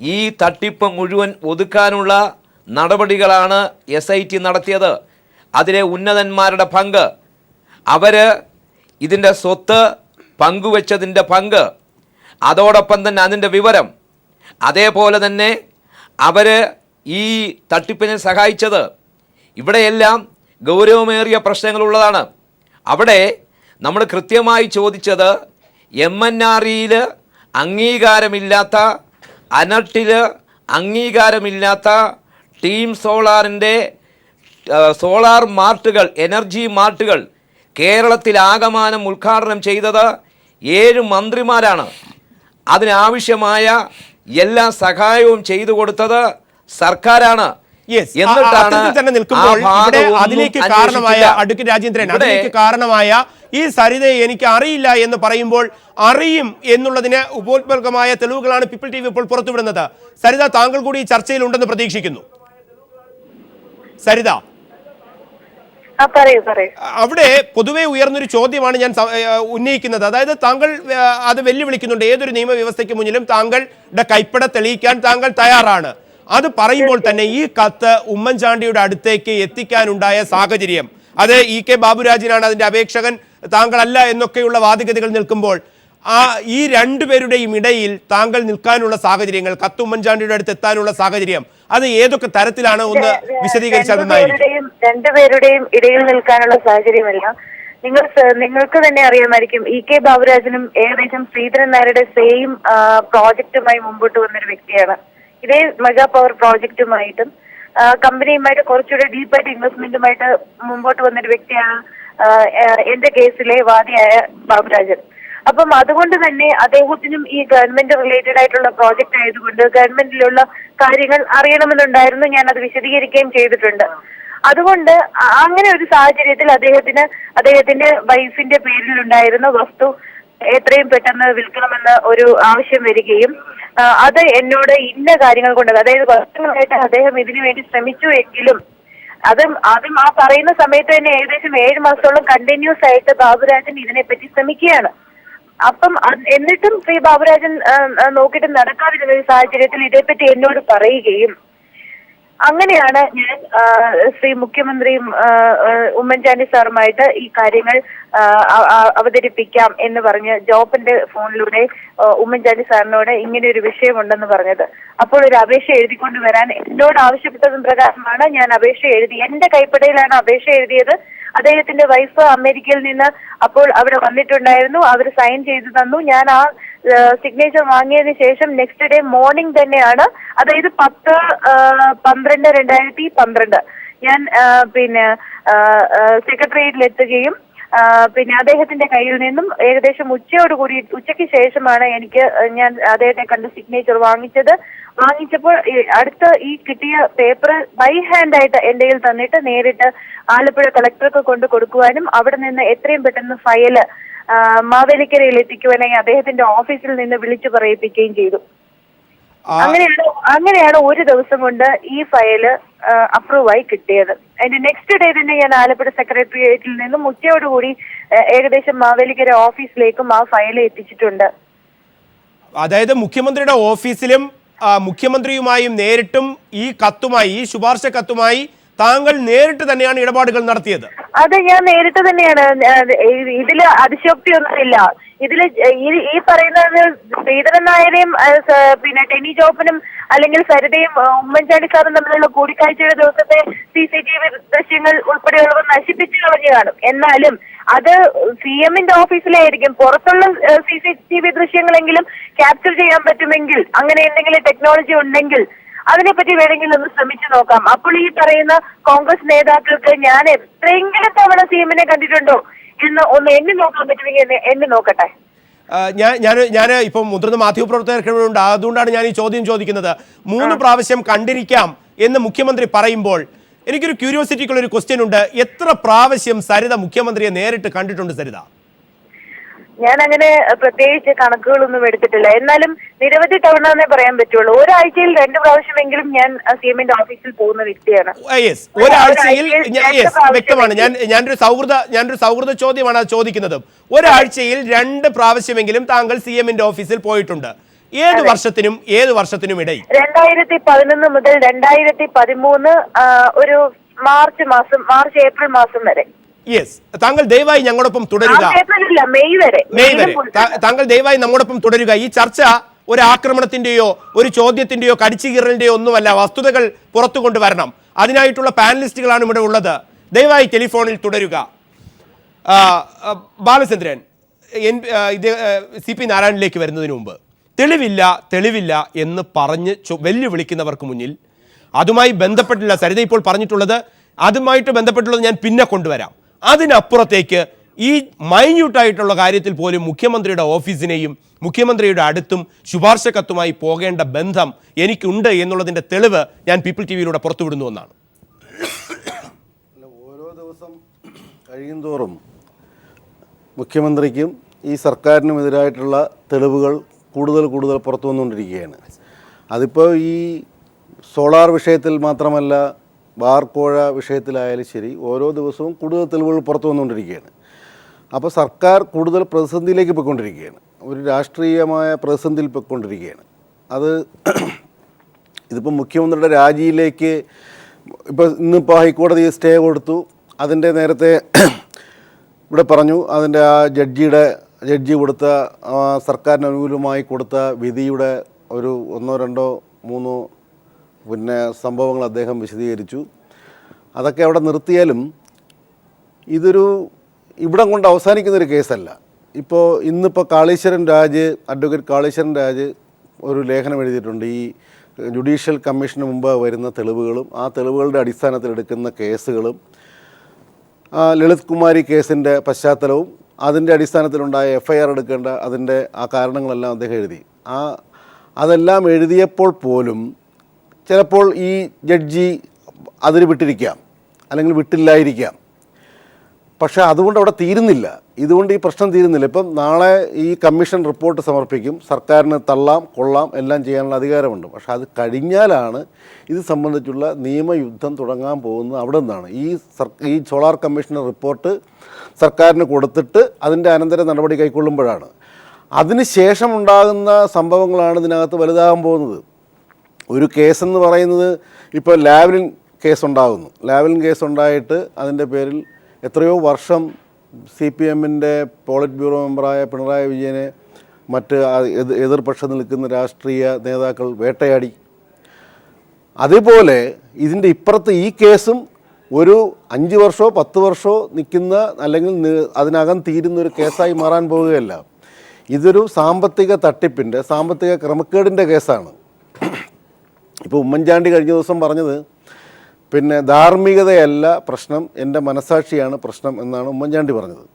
ഈ തട്ടിപ്പ് മുഴുവൻ ഒതുക്കാനുള്ള നടപടികളാണ് SIT നടത്തിയത്. അതിലെ ഉന്നതന്മാരുടെ പങ്ക്, അവർ ഇതിൻ്റെ സ്വത്ത് പങ്കുവെച്ചതിൻ്റെ പങ്ക്, അതോടൊപ്പം തന്നെ അതിൻ്റെ വിവരം, അതേപോലെ തന്നെ അവർ ഈ തട്ടിപ്പിനെ സഹായിച്ചത്, ഇവിടെയെല്ലാം ഗൗരവമേറിയ പ്രശ്നങ്ങളുള്ളതാണ്. അവിടെ നമ്മൾ കൃത്യമായി ചോദിച്ചത് MNREയിൽ അംഗീകാരമില്ലാത്ത, അനർട്ടിൽ അംഗീകാരമില്ലാത്ത ടീം സോളാറിൻ്റെ സോളാർ മാർട്ടുകൾ, എനർജി മാർട്ടുകൾ കേരളത്തിലാകമാനം ഉദ്ഘാടനം ചെയ്തത് 7 മന്ത്രിമാരാണ്. അതിനാവശ്യമായ എല്ലാ സഹായവും ചെയ്തു കൊടുത്തത് സർക്കാരാണ്. അതിലേക്ക് കാരണമായ ഈ സരിതയെ എനിക്ക് അറിയില്ല എന്ന് പറയുമ്പോൾ അറിയും എന്നുള്ളതിന് ഉപോത്ബലകമായ തെളിവുകളാണ് പീപ്പിൾ TV ഇപ്പോൾ പുറത്തുവിടുന്നത്. സരിത, താങ്കൾ കൂടി ഈ ചർച്ചയിൽ ഉണ്ടെന്ന് പ്രതീക്ഷിക്കുന്നു. സരിത, അവിടെ പൊതുവെ ഉയർന്നൊരു ചോദ്യമാണ് ഞാൻ ഉന്നയിക്കുന്നത്. അതായത് താങ്കൾ അത് വെല്ലുവിളിക്കുന്നുണ്ട്. ഏതൊരു നിയമവ്യവസ്ഥയ്ക്ക് മുന്നിലും താങ്കളുടെ കൈപ്പട തെളിയിക്കാൻ താങ്കൾ തയ്യാറാണ്. അത് പറയുമ്പോൾ തന്നെ ഈ കത്ത് ഉമ്മൻചാണ്ടിയുടെ അടുത്തേക്ക് എത്തിക്കാനുണ്ടായ സാഹചര്യം, അത് EK ബാബുരാജിനാണ് അതിന്റെ അപേക്ഷകൻ, താങ്കളല്ല എന്നൊക്കെയുള്ള വാദഗതികൾ നിൽക്കുമ്പോൾ ഈ രണ്ടുപേരുടെയും ഇടയിൽ താങ്കൾ നിൽക്കാനുള്ള സാഹചര്യങ്ങൾ, കത്ത് ഉമ്മൻചാണ്ടിയുടെ അടുത്ത് എത്താനുള്ള സാഹചര്യം, അത് ഏതൊക്കെ തരത്തിലാണ് ഒന്ന് വിശദീകരിച്ചാൽ നന്നായിരിക്കും. രണ്ടുപേരുടെയും ഇടയിൽ നിൽക്കാനുള്ള സാഹചര്യമല്ല, നിങ്ങൾക്ക് തന്നെ അറിയാമായിരിക്കും. EK ബാബുരാജനും ഏകദേശം ശ്രീധരൻ നായരുടെ സെയിം പ്രോജക്റ്റുമായി മുമ്പോട്ട് വന്നൊരു വ്യക്തിയാണ്. ഇതേ മെഗാ പവർ പ്രോജക്റ്റുമായിട്ടും കമ്പനിയുമായിട്ട് കുറച്ചുകൂടെ ഡീപ്പായിട്ട് ഇൻവെസ്റ്റ്മെന്റുമായിട്ട് മുമ്പോട്ട് വന്നൊരു വ്യക്തിയാണ് എന്റെ കേസിലെ വാദിയായ ബാബുരാജൻ. അപ്പം അതുകൊണ്ട് തന്നെ അദ്ദേഹത്തിനും ഈ ഗവൺമെന്റ് റിലേറ്റഡ് ആയിട്ടുള്ള പ്രോജക്റ്റ് ആയതുകൊണ്ട് ഗവൺമെന്റിലുള്ള കാര്യങ്ങൾ അറിയണമെന്നുണ്ടായിരുന്നു. ഞാൻ അത് വിശദീകരിക്കുകയും ചെയ്തിട്ടുണ്ട്. അതുകൊണ്ട് അങ്ങനെ ഒരു സാഹചര്യത്തിൽ അദ്ദേഹത്തിന്റെ വൈഫിന്റെ പേരിലുണ്ടായിരുന്ന വസ്തു എത്രയും പെട്ടെന്ന് വിൽക്കണമെന്ന് ഒരു ആവശ്യം വരികയും അത് എന്നോട് ഇന്ന കാര്യങ്ങൾ കൊണ്ട്, അതായത് വർഷങ്ങളായിട്ട് അദ്ദേഹം ഇതിനു വേണ്ടി ശ്രമിച്ചു എങ്കിലും അതും ആ പറയുന്ന സമയത്ത് തന്നെ ഏകദേശം 7 മാസത്തോളം കണ്ടിന്യൂസ് ആയിട്ട് ബാബുരാജൻ ഇതിനെപ്പറ്റി ശ്രമിക്കുകയാണ്. അപ്പം എന്നിട്ടും ശ്രീ ബാബുരാജൻ നോക്കിയിട്ട് നടക്കാതിരുന്ന ഒരു സാഹചര്യത്തിൽ ഇതേപ്പറ്റി എന്നോട് പറയുകയും അങ്ങനെയാണ് ഞാൻ ശ്രീ മുഖ്യമന്ത്രിയും ഉമ്മൻചാണ്ടി സാറുമായിട്ട് ഈ കാര്യങ്ങൾ അവതരിപ്പിക്കാം എന്ന് പറഞ്ഞ് ജോബിന്റെ ഫോണിലൂടെ ഉമ്മൻചാണ്ടി സാറിനോട് ഇങ്ങനെ ഒരു വിഷയമുണ്ടെന്ന് പറഞ്ഞത്. അപ്പോൾ ഒരു അപേക്ഷ എഴുതിക്കൊണ്ട് വരാൻ എന്നോട് ആവശ്യപ്പെട്ടതും പ്രകാരമാണ് ഞാൻ അപേക്ഷ എഴുതി. എന്റെ കൈപ്പടയിലാണ് അപേക്ഷ എഴുതിയത്. അദ്ദേഹത്തിന്റെ വൈഫ് അമേരിക്കയിൽ നിന്ന് അപ്പോൾ അവിടെ വന്നിട്ടുണ്ടായിരുന്നു. അവർ സൈൻ ചെയ്തു തന്നു. ഞാൻ ആ സിഗ്നേച്ചർ വാങ്ങിയതിനു ശേഷം നെക്സ്റ്റ് ഡേ മോർണിംഗ് തന്നെയാണ്, അതായത് 10/12/2012 ഞാൻ സെക്രട്ടേറിയറ്റിൽ എത്തുകയും പിന്നെ അദ്ദേഹത്തിന്റെ കയ്യിൽ നിന്നും ഏകദേശം ഉച്ചയ്ക്ക് ശേഷമാണ് ഞാൻ അദ്ദേഹത്തെ കണ്ട് സിഗ്നേച്ചർ വാങ്ങിച്ചപ്പോൾ അടുത്ത ഈ കിട്ടിയ പേപ്പർ ബൈ ഹാൻഡ് ആയിട്ട് എന്റെ കയ്യിൽ തന്നിട്ട് നേരിട്ട് ആലപ്പുഴ കളക്ടർക്ക് കൊണ്ട് കൊടുക്കുവാനും അവിടെ നിന്ന് എത്രയും പെട്ടെന്ന് ഫയല് മാവേലിക്കരയിൽ എത്തിക്കുവാനായി അദ്ദേഹത്തിന്റെ ഓഫീസിൽ നിന്ന് വിളിച്ചു പറയിപ്പിക്കുകയും ചെയ്തു. അങ്ങനെയാണ് ഒരു ദിവസം കൊണ്ട് ഈ ഫയല് അപ്രൂവ് ആയി കിട്ടിയത്. അതിന്റെ നെക്സ്റ്റ് ഡേ തന്നെ ഞാൻ ആലപ്പുഴ സെക്രട്ടേറിയറ്റിൽ നിന്നും ഉച്ചയോടുകൂടി ഏകദേശം മാവേലിക്കര ഓഫീസിലേക്കും ആ ഫയൽ എത്തിച്ചിട്ടുണ്ട്. അതായത് മുഖ്യമന്ത്രിയുടെ ഓഫീസിലും മുഖ്യമന്ത്രിയുമായും നേരിട്ടും ഈ ശുപാർശ കത്തുമായി താങ്കൾ നേരിട്ട് തന്നെയാണ് ഇടപാടുകൾ നടത്തിയത്? അത് ഞാൻ നേരിട്ട് തന്നെയാണ്. ഇതില് അതിശയോക്തിയൊന്നുമില്ല. ഇതില് ഈ പറയുന്നത് ശ്രീധരൻ നായരെയും പിന്നെ ടെനി ജോബിനും അല്ലെങ്കിൽ സരിതയും ഉമ്മൻചാണ്ടി സാറും തമ്മിലുള്ള കൂടിക്കാഴ്ചയുടെ ദിവസത്തെ CCTV ദൃശ്യങ്ങൾ ഉൾപ്പെടെയുള്ളവ നശിപ്പിച്ചു കളഞ്ഞു കാണും. എന്നാലും അത് CMന്റെ ഓഫീസിലായിരിക്കും. പുറത്തുള്ള CCTV ദൃശ്യങ്ങളെങ്കിലും ക്യാപ്ചർ ചെയ്യാൻ പറ്റുമെങ്കിൽ, അങ്ങനെ എന്തെങ്കിലും ടെക്നോളജി ഉണ്ടെങ്കിൽ അതിനെപ്പറ്റി വേണമെങ്കിൽ ഒന്ന് ശ്രമിച്ചു നോക്കാം. അപ്പോൾ ഈ പറയുന്ന കോൺഗ്രസ് നേതാക്കൾക്ക് ഞാൻ എത്രയെങ്കിലും തവണ CMനെ കണ്ടിട്ടുണ്ടോ എന്ന് ഒന്ന് എണ്ണി നോക്കാൻ പറ്റുമെങ്കിൽ എണ്ണി നോക്കട്ടെ. ഞാൻ ഇപ്പം മുതിർന്ന മാധ്യമപ്രവർത്തകർക്കുണ്ട്, അതുകൊണ്ടാണ് ഞാൻ ഈ ചോദ്യം ചോദിക്കുന്നത്. 3 പ്രാവശ്യം കണ്ടിരിക്കാം എന്ന് മുഖ്യമന്ത്രി പറയുമ്പോൾ എനിക്കൊരു ക്യൂരിയോസിറ്റിക്കുള്ള ഒരു ക്വസ്റ്റ്യൻ ഉണ്ട്. എത്ര പ്രാവശ്യം സരിത മുഖ്യമന്ത്രിയെ നേരിട്ട് കണ്ടിട്ടുണ്ട്? സരിത ഞാൻ അങ്ങനെ പ്രത്യേകിച്ച് കണക്കുകളൊന്നും എടുത്തിട്ടില്ല. എന്നാലും നിരവധി തവണ എന്നേ പറയാൻ പറ്റുള്ളൂ. ഒരാഴ്ചയിൽ 2 പ്രാവശ്യമെങ്കിലും ഞാൻ CM-ന്റെ ഓഫീസിൽ പോകുന്ന വ്യക്തിയാണ്. ഒരാഴ്ചയിൽ വ്യക്തമാണ്. ഞാനൊരു സൗഹൃദ ചോദ്യമാണ് ചോദിക്കുന്നത്. ഒരാഴ്ചയിൽ 2 പ്രാവശ്യമെങ്കിലും താങ്കൾ CM-ന്റെ ഓഫീസിൽ പോയിട്ടുണ്ട്. ഏത് വർഷത്തിനും ഇടയിൽ? 2011 മുതൽ 2013 ഒരു മാർച്ച് ഏപ്രിൽ മാസം വരെ. യെസ്, താങ്കൾ ദയവായി ഞങ്ങളോടൊപ്പം തുടരുക. മെയ് വരെ താങ്കൾ ദയവായി നമ്മോടൊപ്പം തുടരുക. ഈ ചർച്ച ഒരു ആക്രമണത്തിന്റെയോ ഒരു ചോദ്യത്തിന്റെയോ കടിച്ചുകീറലിന്റെയോ ഒന്നുമല്ല. വസ്തുതകൾ പുറത്തു കൊണ്ടുവരണം. അതിനായിട്ടുള്ള പാനലിസ്റ്റുകളാണ് ഇവിടെ ഉള്ളത്. ദയവായി ടെലിഫോണിൽ തുടരുക. ബാലചന്ദ്രൻ, CP നാരായണനിലേക്ക് വരുന്നതിന് മുമ്പ് തെളിവില്ല എന്ന് പറഞ്ഞ് വെല്ലുവിളിക്കുന്നവർക്ക് മുന്നിൽ അതുമായി ബന്ധപ്പെട്ടില്ല. സരിത ഇപ്പോൾ പറഞ്ഞിട്ടുള്ളത് അതുമായിട്ട് ബന്ധപ്പെട്ടുള്ളത് ഞാൻ പിന്നെ കൊണ്ടുവരാം. അതിനപ്പുറത്തേക്ക് ഈ മൈന്യൂട്ടായിട്ടുള്ള കാര്യത്തിൽ പോലും മുഖ്യമന്ത്രിയുടെ ഓഫീസിനെയും മുഖ്യമന്ത്രിയുടെ അടുത്തും ശുപാർശ കത്തുമായി പോകേണ്ട ബന്ധം എനിക്കുണ്ട് എന്നുള്ളതിൻ്റെ തെളിവ് ഞാൻ പീപ്പിൾ TVയിലൂടെ പുറത്തുവിടുന്നു എന്നാണ്. ഓരോ ദിവസം കഴിയുന്തോറും മുഖ്യമന്ത്രിക്കും ഈ സർക്കാരിനുമെതിരായിട്ടുള്ള തെളിവുകൾ കൂടുതൽ പുറത്തു വന്നുകൊണ്ടിരിക്കുകയാണ്. അതിപ്പോൾ ഈ സോളാർ വിഷയത്തിൽ മാത്രമല്ല, ബാർക്കോഴ വിഷയത്തിലായാലും ശരി, ഓരോ ദിവസവും കൂടുതൽ തെളിവുകൾ പുറത്തു വന്നുകൊണ്ടിരിക്കുകയാണ്. അപ്പോൾ സർക്കാർ കൂടുതൽ പ്രതിസന്ധിയിലേക്ക് പോയിക്കൊണ്ടിരിക്കുകയാണ്. ഒരു രാഷ്ട്രീയമായ പ്രതിസന്ധിയിൽ പോയിക്കൊണ്ടിരിക്കുകയാണ്. ഇതിപ്പോൾ മുഖ്യമന്ത്രിയുടെ രാജിയിലേക്ക് ഇന്നിപ്പോൾ ഹൈക്കോടതി സ്റ്റേ കൊടുത്തു. അതിൻ്റെ നേരത്തെ ഇവിടെ പറഞ്ഞു, അതിൻ്റെ ആ ജഡ്ജി കൊടുത്ത സർക്കാരിന് അനുകൂലമായി കൊടുത്ത വിധിയുടെ ഒരു 1, 2, 3 സംഭവങ്ങൾ അദ്ദേഹം വിശദീകരിച്ചു. അതൊക്കെ അവിടെ നിർത്തിയാലും ഇതൊരു ഇവിടം കൊണ്ട് അവസാനിക്കുന്നൊരു കേസല്ല. ഇന്നിപ്പോൾ അഡ്വക്കേറ്റ് കാളീശ്വരൻ രാജ് ഒരു ലേഖനം എഴുതിയിട്ടുണ്ട്. ഈ ജുഡീഷ്യൽ കമ്മീഷന് മുമ്പ് വരുന്ന തെളിവുകളും ആ തെളിവുകളുടെ അടിസ്ഥാനത്തിൽ എടുക്കുന്ന കേസുകളും ലളിത് കുമാരി കേസിൻ്റെ പശ്ചാത്തലവും അതിൻ്റെ അടിസ്ഥാനത്തിലുണ്ടായ FIR എടുക്കേണ്ട അതിൻ്റെ ആ കാരണങ്ങളെല്ലാം അദ്ദേഹം എഴുതി. അതെല്ലാം എഴുതിയപ്പോൾ പോലും ചിലപ്പോൾ ഈ ജഡ്ജി അതിന് വിട്ടിരിക്കാം, അല്ലെങ്കിൽ വിട്ടില്ലായിരിക്കാം. പക്ഷേ അതുകൊണ്ട് അവിടെ തീരുന്നില്ല. ഇതുകൊണ്ട് ഈ പ്രശ്നം തീരുന്നില്ല. ഇപ്പം നാളെ ഈ കമ്മീഷൻ റിപ്പോർട്ട് സമർപ്പിക്കും. സർക്കാരിന് തള്ളാം കൊള്ളാം എല്ലാം ചെയ്യാനുള്ള അധികാരമുണ്ട്. പക്ഷെ അത് കഴിഞ്ഞാലാണ് ഇത് സംബന്ധിച്ചുള്ള നിയമയുദ്ധം തുടങ്ങാൻ പോകുന്നത്. അവിടെ നിന്നാണ് ഈ സോളാർ കമ്മീഷൻ്റെ റിപ്പോർട്ട് സർക്കാരിന് കൊടുത്തിട്ട് അതിൻ്റെ അനന്തര നടപടി കൈക്കൊള്ളുമ്പോഴാണ്. അതിന് ശേഷം ഉണ്ടാകുന്ന സംഭവങ്ങളാണ് ഇതിനകത്ത് വലുതാകാൻ പോകുന്നത്. ഒരു കേസെന്ന് പറയുന്നത് ഇപ്പോൾ ലാവ്ലിൻ കേസുണ്ടാകുന്നു. ലാവ്ലിൻ കേസുണ്ടായിട്ട് അതിൻ്റെ പേരിൽ എത്രയോ വർഷം CPM-ൻ്റെ പോളിറ്റ് ബ്യൂറോ മെമ്പറായ പിണറായി വിജയനെ മറ്റ് എതിർപക്ഷം നിൽക്കുന്ന രാഷ്ട്രീയ നേതാക്കൾ വേട്ടയാടി. അതേപോലെ ഇതിൻ്റെ ഇപ്പുറത്ത് ഈ കേസും ഒരു 5 വർഷമോ 10 വർഷമോ നിൽക്കുന്ന, അല്ലെങ്കിൽ അതിനകം തീരുന്ന ഒരു കേസായി മാറാൻ പോവുകയല്ല. ഇതൊരു സാമ്പത്തിക തട്ടിപ്പിൻ്റെ, സാമ്പത്തിക ക്രമക്കേടിൻ്റെ കേസാണ്. ഇപ്പോൾ ഉമ്മൻചാണ്ടി കഴിഞ്ഞ ദിവസം പറഞ്ഞത് ധാർമ്മികതയല്ല പ്രശ്നം, എൻ്റെ മനസാക്ഷിയാണ് പ്രശ്നം എന്നാണ് ഉമ്മൻചാണ്ടി പറഞ്ഞത്.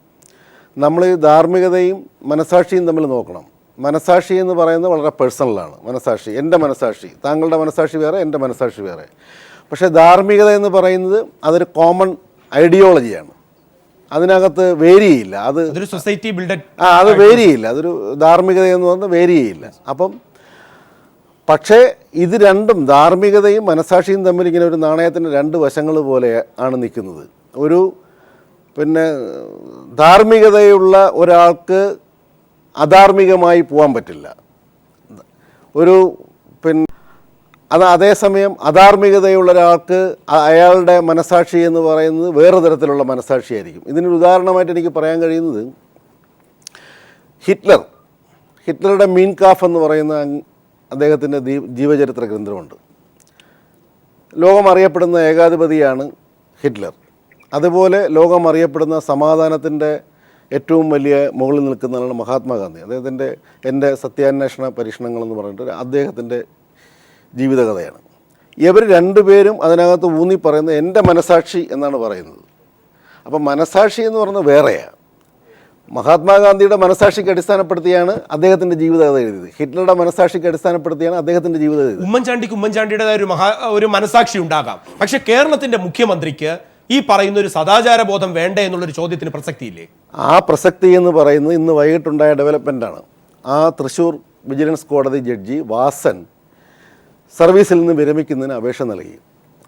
നമ്മൾ ഈ ധാർമ്മികതയും മനസാക്ഷിയും തമ്മിൽ നോക്കണം. മനസാക്ഷി എന്ന് പറയുന്നത് വളരെ പേഴ്സണലാണ്. മനസാക്ഷി, എൻ്റെ മനസാക്ഷി, താങ്കളുടെ മനസാക്ഷി വേറെ, എൻ്റെ മനസാക്ഷി വേറെ. പക്ഷേ ധാർമ്മികത എന്ന് പറയുന്നത് അതൊരു കോമൺ ഐഡിയോളജിയാണ്. അതിനകത്ത് വേരിയില്ല. അതൊരു സൊസൈറ്റി ബിൽഡഡ് അത് വേരിയില്ല. അതൊരു ധാർമ്മികത എന്ന് പറയുന്നത് വേരിയില്ല. പക്ഷേ ഇത് രണ്ടും, ധാർമ്മികതയും മനസാക്ഷിയും തമ്മിൽ ഇങ്ങനെ ഒരു നാണയത്തിൻ്റെ 2 വശങ്ങൾ പോലെ ആണ് നിൽക്കുന്നത്. ധാർമ്മികതയുള്ള ഒരാൾക്ക് അധാർമികമായി പോകാൻ പറ്റില്ല. അതേസമയം അധാർമികതയുള്ള ഒരാൾക്ക് അയാളുടെ മനസാക്ഷി എന്ന് പറയുന്നത് വേറെ തരത്തിലുള്ള മനസാക്ഷിയായിരിക്കും. ഇതിനൊരു ഉദാഹരണമായിട്ട് എനിക്ക് പറയാൻ കഴിയുന്നത് ഹിറ്റ്ലറുടെ മീൻ കാഫ് എന്ന് പറയുന്ന അദ്ദേഹത്തിൻ്റെ ജീവചരിത്ര ഗ്രന്ഥമുണ്ട്. ലോകം അറിയപ്പെടുന്ന ഏകാധിപതിയാണ് ഹിറ്റ്ലർ. അതുപോലെ ലോകം അറിയപ്പെടുന്ന സമാധാനത്തിൻ്റെ ഏറ്റവും വലിയ മുകളിൽ നിൽക്കുന്നതാണ് മഹാത്മാഗാന്ധി. അദ്ദേഹത്തിൻ്റെ എൻ്റെ സത്യാന്വേഷണ പരീക്ഷണങ്ങളെന്ന് പറഞ്ഞിട്ട് അദ്ദേഹത്തിൻ്റെ ജീവിതകഥയാണ്. ഇവർ രണ്ടുപേരും അതിനകത്ത് ഊന്നി പറയുന്നത് എൻ്റെ മനസാക്ഷി എന്നാണ് പറയുന്നത്. അപ്പം മനസാക്ഷി എന്ന് പറയുന്നത് വേറെയാണ്. മഹാത്മാഗാന്ധിയുടെ മനസാക്ഷിക്ക് അടിസ്ഥാനപ്പെടുത്തിയാണ് അദ്ദേഹത്തിൻ്റെ ജീവിതകഥ എഴുതിയത്. ഹിറ്റ്ലറുടെ മനസാക്ഷിക്ക് അടിസ്ഥാനപ്പെടുത്തിയാണ് അദ്ദേഹത്തിൻ്റെ ജീവിതം എഴുതിയത്. ഉമ്മൻചാണ്ടിയുടേതായ ഒരു മനസാക്ഷി ഉണ്ടാകാം. പക്ഷെ കേരളത്തിൻ്റെ മുഖ്യമന്ത്രിക്ക് ഈ പറയുന്ന ഒരു സദാചാര ബോധം വേണ്ടേ എന്നുള്ളൊരു ചോദ്യത്തിന് പ്രസക്തിയില്ലേ? ആ പ്രസക്തി എന്ന് പറയുന്നത് ഇന്ന് വൈകിട്ടുണ്ടായ ഡെവലപ്മെൻ്റാണ്. ആ തൃശ്ശൂർ വിജിലൻസ് കോടതി ജഡ്ജി വാസൻ സർവീസിൽ നിന്ന് വിരമിക്കുന്നതിന് അപേക്ഷ നൽകി.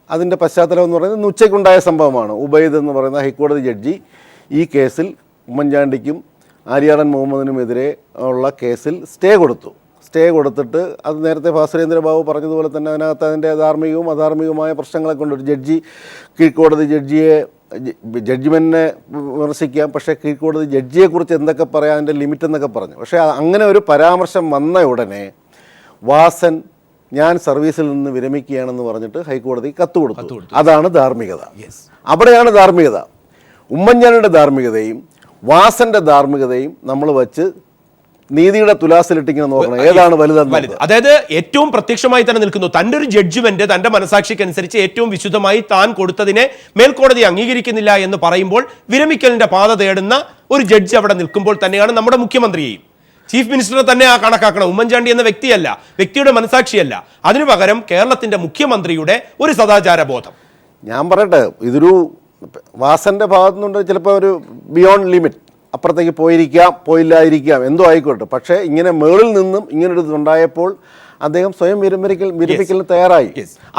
അതിൻ്റെ പശ്ചാത്തലം എന്ന് പറയുന്നത് ഇന്ന് ഉച്ചയ്ക്കുണ്ടായ സംഭവമാണ്. ഉബൈദ് എന്ന് പറയുന്ന ഹൈക്കോടതി ജഡ്ജി ഈ കേസിൽ ഉമ്മൻചാണ്ടിക്കും ആര്യാടൻ മുഹമ്മദിനുമെതിരെ ഉള്ള കേസിൽ സ്റ്റേ കൊടുത്തിട്ട് അത് നേരത്തെ ഭാസ്കരേന്ദ്ര ബാബു പറഞ്ഞതുപോലെ തന്നെ അതിനകത്ത് അതിൻ്റെ ധാർമ്മികവും അധാർമികവുമായ പ്രശ്നങ്ങളെ കൊണ്ട് ഒരു ജഡ്ജി കീഴ്ക്കോടതി ജഡ്ജിമെൻറ്റിനെ വിമർശിക്കാം, പക്ഷേ കീഴ്ക്കോടതി ജഡ്ജിയെക്കുറിച്ച് എന്തൊക്കെ പറയാം, അതിൻ്റെ ലിമിറ്റ് എന്നൊക്കെ പറഞ്ഞു. പക്ഷേ അങ്ങനെ ഒരു പരാമർശം വന്ന ഉടനെ വാസൻ ഞാൻ സർവീസിൽ നിന്ന് വിരമിക്കുകയാണെന്ന് പറഞ്ഞിട്ട് ഹൈക്കോടതി കത്ത് കൊടുത്തു. അതാണ് ധാർമ്മികത. അവിടെയാണ് ധാർമ്മികത. ഉമ്മൻചാണ്ടിയുടെ ധാർമ്മികതയും വാസന്റെ ധാർമ്മികതയും നമ്മൾ വച്ച് നീതിയുടെ തുലാസിലിട്ടിങ്ങനെ നോക്കണം ഏതാണ് വലുത്. അതായത് ഏറ്റവും പ്രത്യക്ഷമായി തന്നെ നിൽക്കുന്നു തൻ്റെ ഒരു ജഡ്ജ്മെന്റ് തന്റെ മനസാക്ഷിക്കനുസരിച്ച് ഏറ്റവും വിശുദ്ധമായി താൻ കൊടുത്തതിനെ മേൽക്കോടതി അംഗീകരിക്കുന്നില്ല എന്ന് പറയുമ്പോൾ വിരമിക്കലിന്റെ പാത തേടുന്ന ഒരു ജഡ്ജി അവിടെ നിൽക്കുമ്പോൾ തന്നെയാണ് നമ്മുടെ മുഖ്യമന്ത്രിയെയും ചീഫ് മിനിസ്റ്ററെ തന്നെ ആ കണക്കാക്കണം. ഉമ്മൻചാണ്ടി എന്ന വ്യക്തിയല്ല, വ്യക്തിയുടെ മനസാക്ഷിയല്ല. അതിനു പകരം കേരളത്തിന്റെ മുഖ്യമന്ത്രിയുടെ ഒരു സദാചാര ബോധം. ഞാൻ പറയട്ടെ, ഇതൊരു വാസന്റെ ഭാഗത്തു നിന്നുണ്ട് ചിലപ്പോൾ ഒരു ബിയോണ്ട് ലിമിറ്റ്, അപ്പുറത്തേക്ക് പോയില്ലായിരിക്കാം, എന്തോ ആയിക്കോട്ടെ. പക്ഷേ ഇങ്ങനെ മേളിൽ നിന്നും ഇങ്ങനൊരു ഇതുണ്ടായപ്പോൾ അദ്ദേഹം സ്വയം വിരമിക്കലിന് തയ്യാറായി.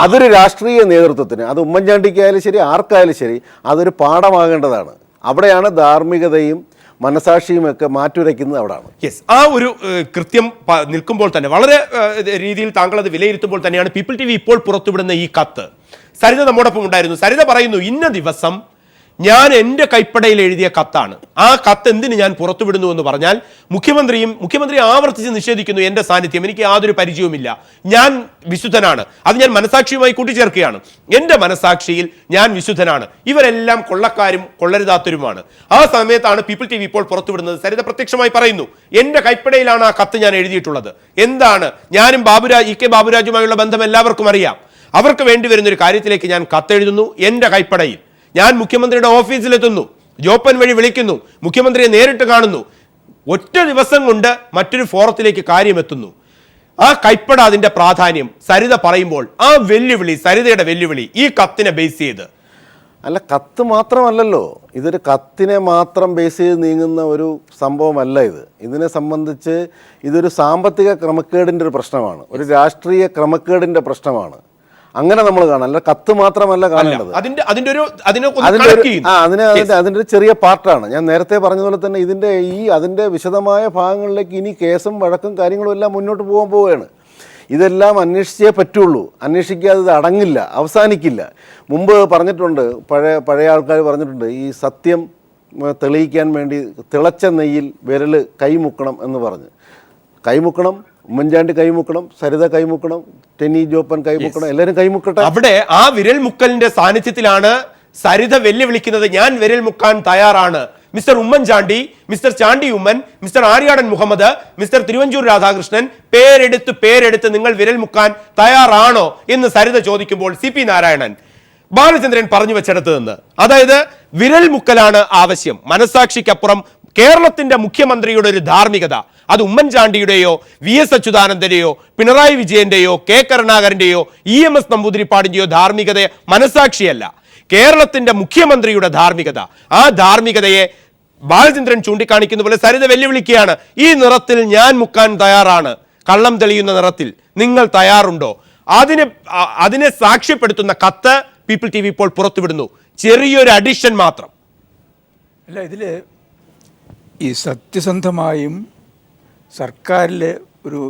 അതൊരു രാഷ്ട്രീയ നേതൃത്വത്തിന്, അത് ഉമ്മൻചാണ്ടിക്കായാലും ശരി ആർക്കായാലും ശരി, അതൊരു പാഠമാകേണ്ടതാണ്. അവിടെയാണ് ധാർമ്മികതയും മനസാക്ഷിയുമൊക്കെ മാറ്റുരയ്ക്കുന്നത് അവിടെയാണ്. ആ ഒരു കൃത്യം നിൽക്കുമ്പോൾ തന്നെ വളരെ രീതിയിൽ താങ്കൾ അത് വിലയിരുത്തുമ്പോൾ തന്നെയാണ് പീപ്പിൾ ടി വി ഇപ്പോൾ പുറത്തുവിടുന്ന ഈ കത്ത്. സരിത നമ്മോടൊപ്പം ഉണ്ടായിരുന്നു. സരിത പറയുന്നു, ഇന്ന ദിവസം ഞാൻ എൻ്റെ കൈപ്പടയിൽ എഴുതിയ കത്താണ്. ആ കത്ത് എന്തിന് ഞാൻ പുറത്തുവിടുന്നു എന്ന് പറഞ്ഞാൽ മുഖ്യമന്ത്രി ആവർത്തിച്ച് നിഷേധിക്കുന്നു എൻ്റെ സാന്നിധ്യം, എനിക്ക് യാതൊരു പരിചയവുമില്ല, ഞാൻ വിശുദ്ധനാണ്. അത് ഞാൻ മനസാക്ഷിയുമായി കൂട്ടിച്ചേർക്കുകയാണ്. എൻ്റെ മനസാക്ഷിയിൽ ഞാൻ വിശുദ്ധനാണ്, ഇവരെല്ലാം കൊള്ളക്കാരും കൊള്ളരുതാത്തവരുമാണ്. ആ സമയത്താണ് പീപ്പിൾ ടി വി ഇപ്പോൾ പുറത്തുവിടുന്നത്. സരിത പ്രത്യക്ഷമായി പറയുന്നു, എൻ്റെ കൈപ്പടയിലാണ് ആ കത്ത് ഞാൻ എഴുതിയിട്ടുള്ളത്. എന്താണ്, ഞാനും ഇ.കെ. ബാബുരാജുമായുള്ള ബന്ധം എല്ലാവർക്കും അറിയാം. അവർക്ക് വേണ്ടി വരുന്നൊരു കാര്യത്തിലേക്ക് ഞാൻ കത്തെഴുതുന്നു എൻ്റെ കൈപ്പടയിൽ. ഞാൻ മുഖ്യമന്ത്രിയുടെ ഓഫീസിലെത്തുന്നു, ജോപ്പൻ വഴി വിളിക്കുന്നു, മുഖ്യമന്ത്രിയെ നേരിട്ട് കാണുന്നു. ഒറ്റ ദിവസം കൊണ്ട് മറ്റൊരു ഫോറത്തിലേക്ക് കാര്യമെത്തുന്നു. ആ കൈപ്പട, അതിൻ്റെ പ്രാധാന്യം സരിത പറയുമ്പോൾ ആ വെല്ലുവിളി, സരിതയുടെ വെല്ലുവിളി ഈ കത്തിനെ ബേസ് ചെയ്ത് അല്ല, കത്ത് മാത്രമല്ലല്ലോ, ഇതൊരു കത്തിനെ മാത്രം ബേസ് ചെയ്ത് നീങ്ങുന്ന ഒരു സംഭവമല്ല ഇത്. ഇതിനെ സംബന്ധിച്ച് ഇതൊരു സാമ്പത്തിക ക്രമക്കേടിൻ്റെ ഒരു പ്രശ്നമാണ്, ഒരു രാഷ്ട്രീയ ക്രമക്കേടിൻ്റെ പ്രശ്നമാണ്. അങ്ങനെ നമ്മൾ കാണാം, അല്ല കത്ത് മാത്രമല്ല കാണേണ്ടത്. അതിൻ്റെ ഒരു ചെറിയ പാർട്ടാണ്. ഞാൻ നേരത്തെ പറഞ്ഞതുപോലെ തന്നെ അതിൻ്റെ വിശദമായ ഭാഗങ്ങളിലേക്ക് ഇനി കേസും വഴക്കും കാര്യങ്ങളും എല്ലാം മുന്നോട്ട് പോവുകയാണ്. ഇതെല്ലാം അന്വേഷിച്ചേ പറ്റുള്ളൂ. അന്വേഷിക്കാതെ ഇത് അടങ്ങില്ല, അവസാനിക്കില്ല. മുമ്പ് പറഞ്ഞിട്ടുണ്ട്, പഴയ ആൾക്കാർ പറഞ്ഞിട്ടുണ്ട്, ഈ സത്യം തെളിയിക്കാൻ വേണ്ടി തിളച്ച നെയ്യിൽ വിരൽ കൈമുക്കണം എന്ന് പറഞ്ഞ്. കൈമുക്കണം, ഉമ്മൻചാണ്ടി കൈമുക്കണം, സരിത കൈമുക്കണം, ടെനി ജോപ്പൻ കൈമുക്കണം, എല്ലാവരും കൈമുക്കട്ടെ. അവിടെ ആ വിരൽ മുക്കലിന്റെ സാന്നിധ്യത്തിലാണ് സരിത വെല്ലുവിളിക്കുന്നത്, ഞാൻ വിരൽ മുക്കാൻ തയ്യാറാണ്. Mister Oommen Chandy, mister Chandy Oommen, mister Aryadan Muhammad, mister Thiruvanchoor Radhakrishnan, പേരെടുത്ത് നിങ്ങൾ വിരൽ മുക്കാൻ തയ്യാറാണോ എന്ന് സരിത ചോദിക്കുമ്പോൾ CP നാരായണൻ ബാലചന്ദ്രൻ പറഞ്ഞു വെച്ചെടുത്ത് നിന്ന്, അതായത് വിരൽ മുക്കലാണ് ആവശ്യം. മനസാക്ഷിക്കപ്പുറം കേരളത്തിന്റെ മുഖ്യമന്ത്രിയുടെ ഒരു ധാർമ്മികത, അത് ഉമ്മൻചാണ്ടിയുടെയോ VS അച്യുതാനന്ദന്റെയോ പിണറായി വിജയന്റെയോ K കരുണാകരന്റെയോ EMS നമ്പൂതിരിപ്പാടിന്റെയോ ധാർമ്മികത മനസാക്ഷിയല്ല, കേരളത്തിന്റെ മുഖ്യമന്ത്രിയുടെ ധാർമ്മികത. ആ ധാർമ്മികതയെ ബാലചന്ദ്രൻ ചൂണ്ടിക്കാണിക്കുന്ന പോലെ സരിത വെല്ലുവിളിക്കുകയാണ്, ഈ നിറത്തിൽ ഞാൻ മുക്കാൻ തയ്യാറാണ്, കള്ളം തെളിയുന്ന നിറത്തിൽ നിങ്ങൾ തയ്യാറുണ്ടോ? അതിനെ സാക്ഷ്യപ്പെടുത്തുന്ന കത്ത് പീപ്പിൾ ടി വി ഇപ്പോൾ പുറത്തുവിടുന്നു. ചെറിയൊരു അഡിഷൻ മാത്രം. അല്ല, ഇതിൽ ഈ സത്യസന്ധമായും സർക്കാരിൽ ഒരു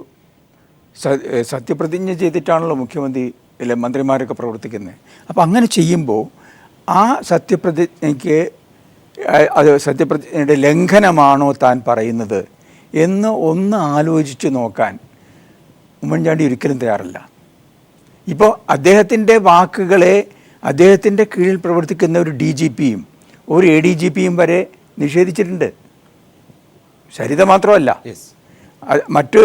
സത്യപ്രതിജ്ഞ ചെയ്തിട്ടാണല്ലോ മുഖ്യമന്ത്രി അല്ലെ മന്ത്രിമാരൊക്കെ പ്രവർത്തിക്കുന്നത്. അപ്പോൾ അങ്ങനെ ചെയ്യുമ്പോൾ ആ സത്യപ്രതിജ്ഞയ്ക്ക് അത് സത്യപ്രതിജ്ഞയുടെ ലംഘനമാണോ താൻ പറയുന്നത് എന്ന് ഒന്ന് ആലോചിച്ച് നോക്കാൻ ഉമ്മൻചാണ്ടി ഒരിക്കലും തയ്യാറല്ല. ഇപ്പോൾ അദ്ദേഹത്തിൻ്റെ വാക്കുകളെ അദ്ദേഹത്തിൻ്റെ കീഴിൽ പ്രവർത്തിക്കുന്ന ഒരു DGPയും ഒരു ADGPയും വരെ നിഷേധിച്ചിട്ടുണ്ട്. സരിത മാത്രമല്ല, മറ്റ്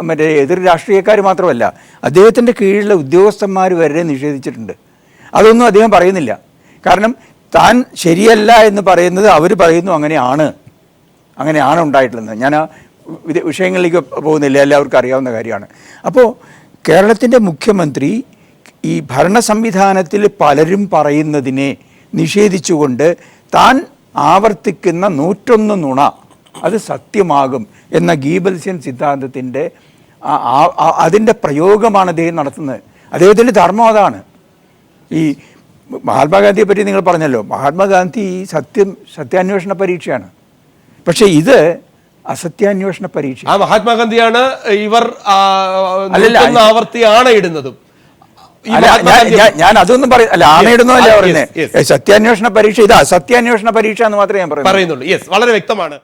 മറ്റേ എതിർ രാഷ്ട്രീയക്കാർ മാത്രമല്ല, അദ്ദേഹത്തിൻ്റെ കീഴിലുള്ള ഉദ്യോഗസ്ഥന്മാർ വരെ നിഷേധിച്ചിട്ടുണ്ട്. അതൊന്നും അദ്ദേഹം പറയുന്നില്ല. കാരണം താൻ ശരിയല്ല എന്ന് പറയുന്നത് അവർ പറയുന്നു അങ്ങനെയാണ് ഉണ്ടായിട്ടുള്ളത്. ഞാൻ ആ വിഷയങ്ങളിലേക്ക് പോകുന്നില്ല, എല്ലാവർക്കും അറിയാവുന്ന കാര്യമാണ്. അപ്പോൾ കേരളത്തിൻ്റെ മുഖ്യമന്ത്രി ഈ ഭരണ സംവിധാനത്തിൽ പലരും പറയുന്നതിനെ നിഷേധിച്ചുകൊണ്ട് താൻ ആവർത്തിക്കുന്ന 101 നുണ അത് സത്യമാകും എന്ന ഗീബൽസ്യൻ സിദ്ധാന്തത്തിൻ്റെ അതിൻ്റെ പ്രയോഗമാണ് അദ്ദേഹം നടത്തുന്നത്. അദ്ദേഹത്തിൻ്റെ ധർമ്മം അതാണ്. ഈ മഹാത്മാഗാന്ധിയെ പറ്റി നിങ്ങൾ പറഞ്ഞല്ലോ, മഹാത്മാഗാന്ധി സത്യാന്വേഷണ പരീക്ഷയാണ്. പക്ഷേ ഇത് അസത്യാന്വേഷണ പരീക്ഷ. ആ മഹാത്മാഗാന്ധിയാണ് ഇവർ ആവർത്തി ഇടുന്നതും. ഞാൻ അതൊന്നും അല്ല, ആണയിടുന്നതല്ല പറയുന്നത്. സത്യാന്വേഷണ പരീക്ഷ ഇത് അസത്യാന്വേഷണ പരീക്ഷ എന്ന് മാത്രമേ ഞാൻ പറയുന്നുള്ളൂ. വളരെ വ്യക്തമാണ്.